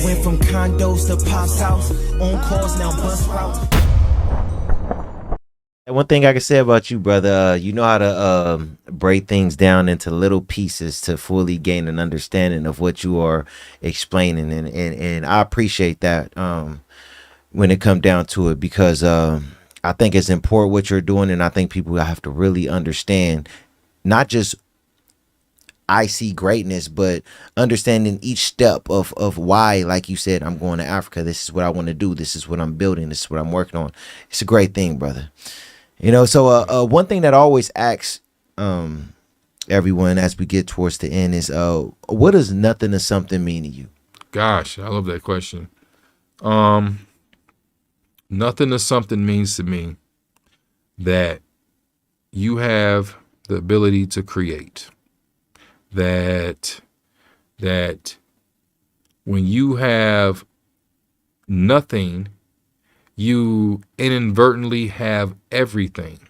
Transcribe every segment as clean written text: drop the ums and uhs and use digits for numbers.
Went from condos to Pop's house. On calls now bus routes. And one thing I can say about you, brother, you know how to break things down into little pieces to fully gain an understanding of what you are explaining, and I appreciate that when it comes down to it, because I think it's important what you're doing, and I think people have to really understand not just I see greatness, but understanding each step of why, like you said, I'm going to Africa. This is what I want to do. This is what I'm building. This is what I'm working on. It's a great thing, brother. You know, so one thing that I always ask everyone as we get towards the end is, what does nothing or something mean to you? Gosh, I love that question. Nothing or something means to me that you have the ability to create. That when you have nothing, you inadvertently have everything.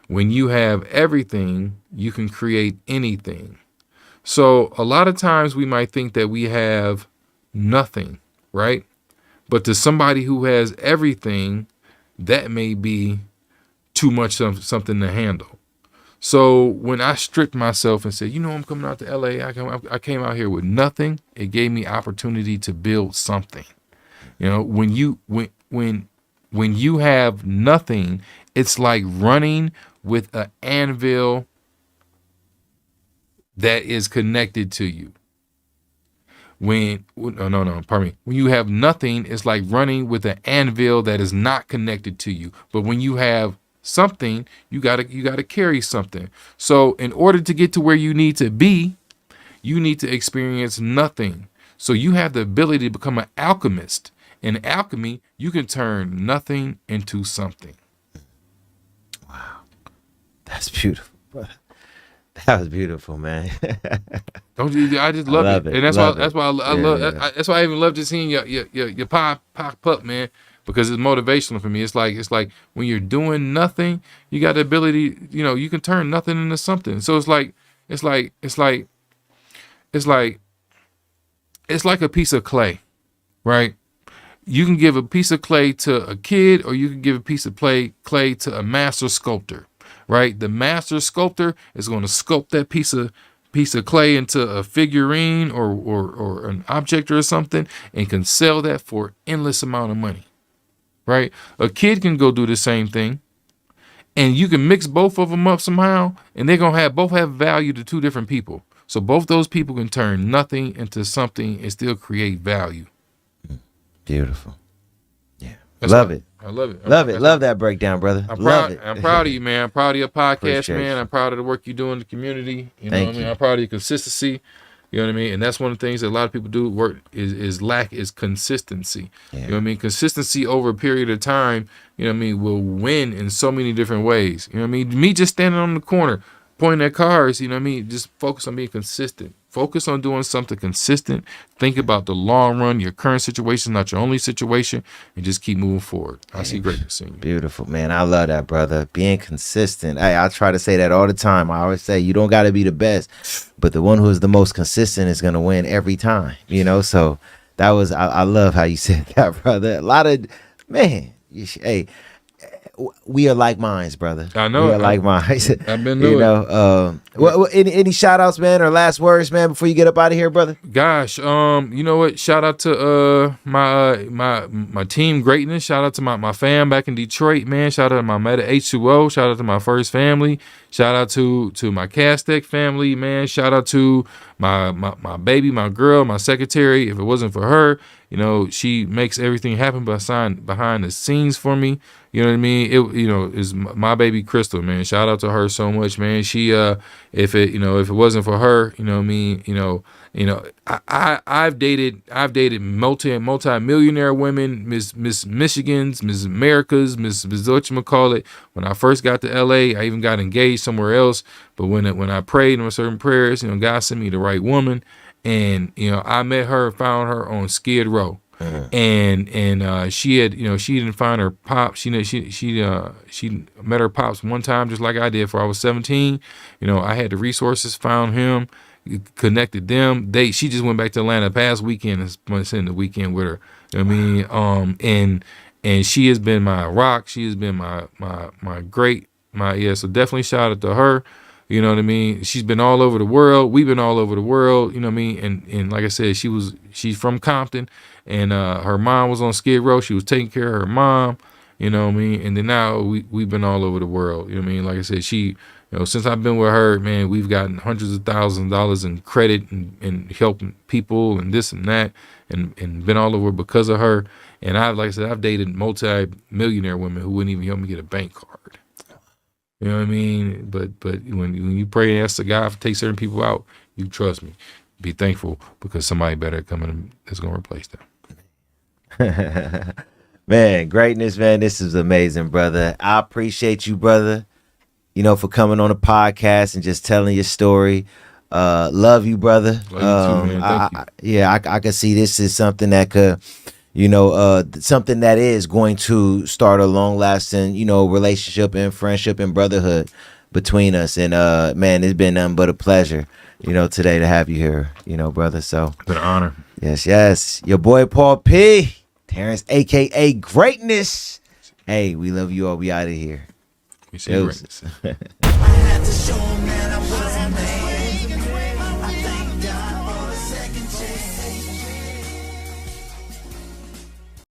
When you have everything, you can create anything. So a lot of times we might think that we have nothing, right? But to somebody who has everything, that may be too much something to handle. So when I stripped myself and said, you know, I'm coming out to LA, I came out here with nothing. It gave me opportunity to build something. You know, when you have nothing, it's like running with an anvil that is connected to you. When you have nothing, it's like running with an anvil that is not connected to you. But when you have something, you gotta carry something. So in order to get to where you need to be, you need to experience nothing. So you have the ability to become an alchemist. In alchemy, you can turn nothing into something. Wow, that's beautiful, brother. That was beautiful, man. Don't you? I just love it. And that's why I love. Yeah. That's why I even love just seeing your pop up, man. Because it's motivational for me. It's like when you're doing nothing, you got the ability, you know, you can turn nothing into something. So it's like a piece of clay, right? You can give a piece of clay to a kid, or you can give a piece of clay to a master sculptor, right? The master sculptor is going to sculpt that piece of clay into a figurine or an object or something, and can sell that for endless amount of money. Right? A kid can go do the same thing, and you can mix both of them up somehow, and they're going to both have value to two different people. So both those people can turn nothing into something and still create value. Beautiful. Yeah. That's Love it. I love it. Love that breakdown, brother. I'm Love it. I'm proud of you, man. I'm proud of your podcast, Appreciate man. you. I'm proud of the work you do in the community. You know Thank what I mean? you. I'm proud of your consistency. You know what I mean? And that's one of the things that a lot of people do lack consistency. Yeah. You know what I mean? Consistency over a period of time, you know what I mean, will win in so many different ways. You know what I mean? Me just standing on the corner, pointing at cars, you know what I mean? Just focus on being consistent. Focus on doing something consistent. Think about the long run, your current situation, not your only situation, and just keep moving forward. I see greatness in you. Beautiful, man. I love that, brother. Being consistent. I try to say that all the time. I always say you don't got to be the best, but the one who is the most consistent is going to win every time, you know? So that was, I love how you said that, brother. A lot of, man, hey, we are like minds, brother. I know. We are like minds. I've been doing any shout outs, man, or last words, man, before you get up out of here, brother? Gosh, you know what? Shout out to my team greatness. Shout out to my fam back in Detroit, man. Shout out to my Meta H2O. Shout out to my first family. Shout out to my Castec family, man. Shout out to my baby, my girl, my secretary. If it wasn't for her, you know, she makes everything happen behind the scenes for me. You know what I mean? It is my baby Crystal, man. Shout out to her so much, man. She if it wasn't for her, you know what I mean, I've dated multi-millionaire women, Miss Michigans, Miss Americas, Miss whatchamacallit. When I first got to LA, I even got engaged somewhere else. But when I prayed on certain prayers, you know, God sent me the right woman. And, you know, I met her, found her on Skid Row. And she didn't find her pop. She met her pops one time, just like I did, before I was 17. You know, I had the resources, found him, connected them. She just went back to Atlanta past weekend and spent the weekend with her. You know what I mean? And she has been my rock. She has been my so definitely shout out to her. You know what I mean? She's been all over the world. We've been all over the world. You know what I mean? And like I said, she's from Compton, and her mom was on Skid Row. She was taking care of her mom. You know what I mean? And then now we've been all over the world. You know what I mean? Like I said, since I've been with her, man, we've gotten hundreds of thousands of dollars in credit and helping people and this and that, and been all over because of her. And I've dated multi-millionaire women who wouldn't even help me get a bank card. You know what I mean? But when you pray and ask the God to take certain people out, you trust me. Be thankful, because somebody better coming that's gonna replace them. Man, greatness, man. This is amazing, brother. I appreciate you, brother, for coming on the podcast and just telling your story. Love you, brother. Love you too, man. Thank you. I can see this is something that could, something that is going to start a long-lasting, relationship and friendship and brotherhood between us. And man, it's been nothing but a pleasure, today to have you here, brother. So it's been an honor. Yes. Your boy Paul P. Terrence, aka Greatness. Hey, we love you all. We out of here. We see greatness. I had to show